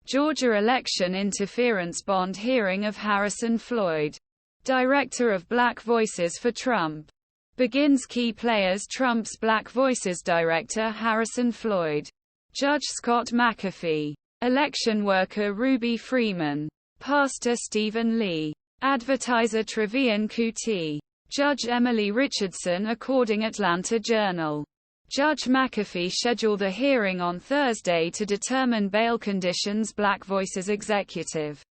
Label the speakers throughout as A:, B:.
A: Georgia election interference bond hearing of Harrison Floyd, director of Black Voices for Trump, begins. Key players: Trump's Black Voices director Harrison Floyd, Judge Scott McAfee, election worker Ruby Freeman, Pastor Stephen Lee, advertiser Trevian Kutti, Judge Emily Richardson. According Atlanta Journal, Judge McAfee scheduled a hearing on Thursday to determine bail conditions. Black Voices executive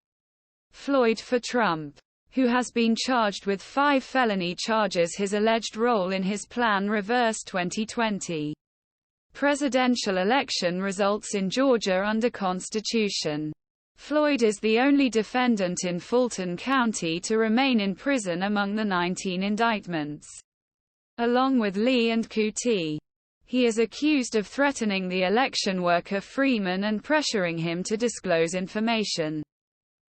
A: Floyd for Trump, who has been charged with 5 felony charges, his alleged role in his plan reverse 2020 presidential election results in Georgia under Constitution. Floyd is the only defendant in Fulton County to remain in prison among the 19 indictments. Along with Lee and Kutti, he is accused of threatening the election worker Freeman and pressuring him to disclose information,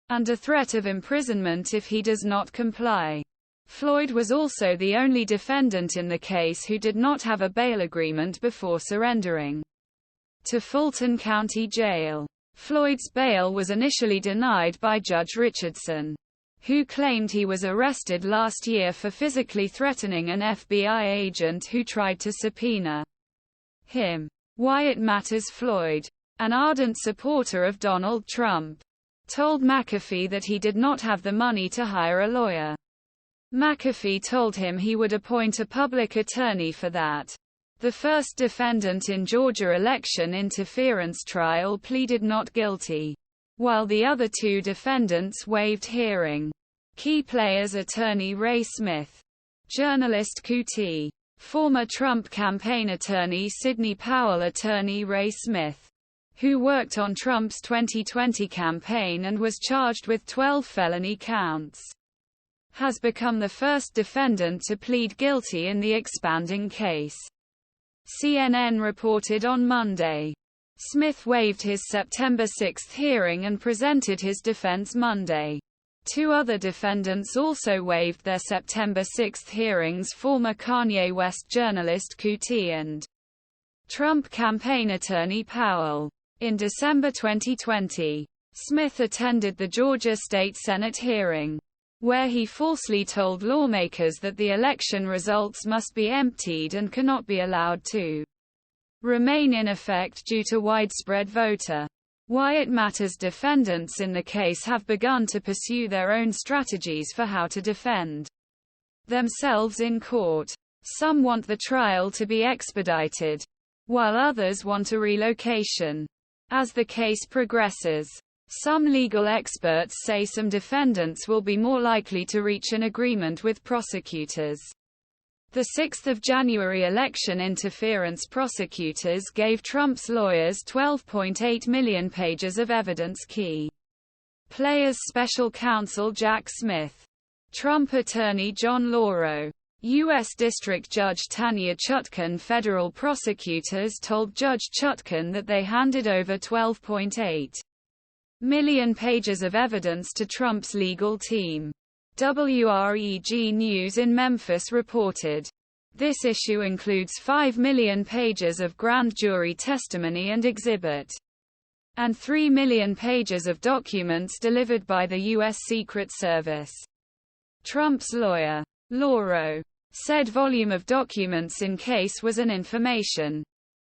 A: under threat of imprisonment if he does not comply. Floyd was also the only defendant in the case who did not have a bail agreement before surrendering to Fulton County Jail. Floyd's bail was initially denied by Judge Richardson, who claimed he was arrested last year for physically threatening an FBI agent who tried to subpoena him. Why it matters: Floyd, an ardent supporter of Donald Trump, told McAfee that he did not have the money to hire a lawyer. McAfee told him he would appoint a public attorney for that. The first defendant in Georgia election interference trial pleaded not guilty, while the other 2 defendants waived hearing. Key players: attorney Ray Smith, journalist Kutti, former Trump campaign attorney Sidney Powell. Attorney Ray Smith, who worked on Trump's 2020 campaign and was charged with 12 felony counts, has become the first defendant to plead guilty in the expanding case. CNN reported on Monday. Smith waived his September 6 hearing and presented his defense Monday. 2 other defendants also waived their September 6 hearings: former Kanye West journalist Kutti and Trump campaign attorney Powell. In December 2020, Smith attended the Georgia State Senate hearing, where he falsely told lawmakers that the election results must be emptied and cannot be allowed to remain in effect due to widespread voter. Why it matters: defendants in the case have begun to pursue their own strategies for how to defend themselves in court. Some want the trial to be expedited, while others want a relocation. As the case progresses, some legal experts say some defendants will be more likely to reach an agreement with prosecutors. The 6th of January election interference prosecutors gave Trump's lawyers 12.8 million pages of evidence. Key players: special counsel Jack Smith, Trump attorney John Lauro, U.S. District Judge Kanye Chutkan. Federal prosecutors told Judge Chutkan that they handed over 12.8 million pages of evidence to Trump's legal team. WREG News in Memphis reported. This issue includes 5 million pages of grand jury testimony and exhibit, and 3 million pages of documents delivered by the U.S. Secret Service. Trump's lawyer, Lauro, said volume of documents in case was an information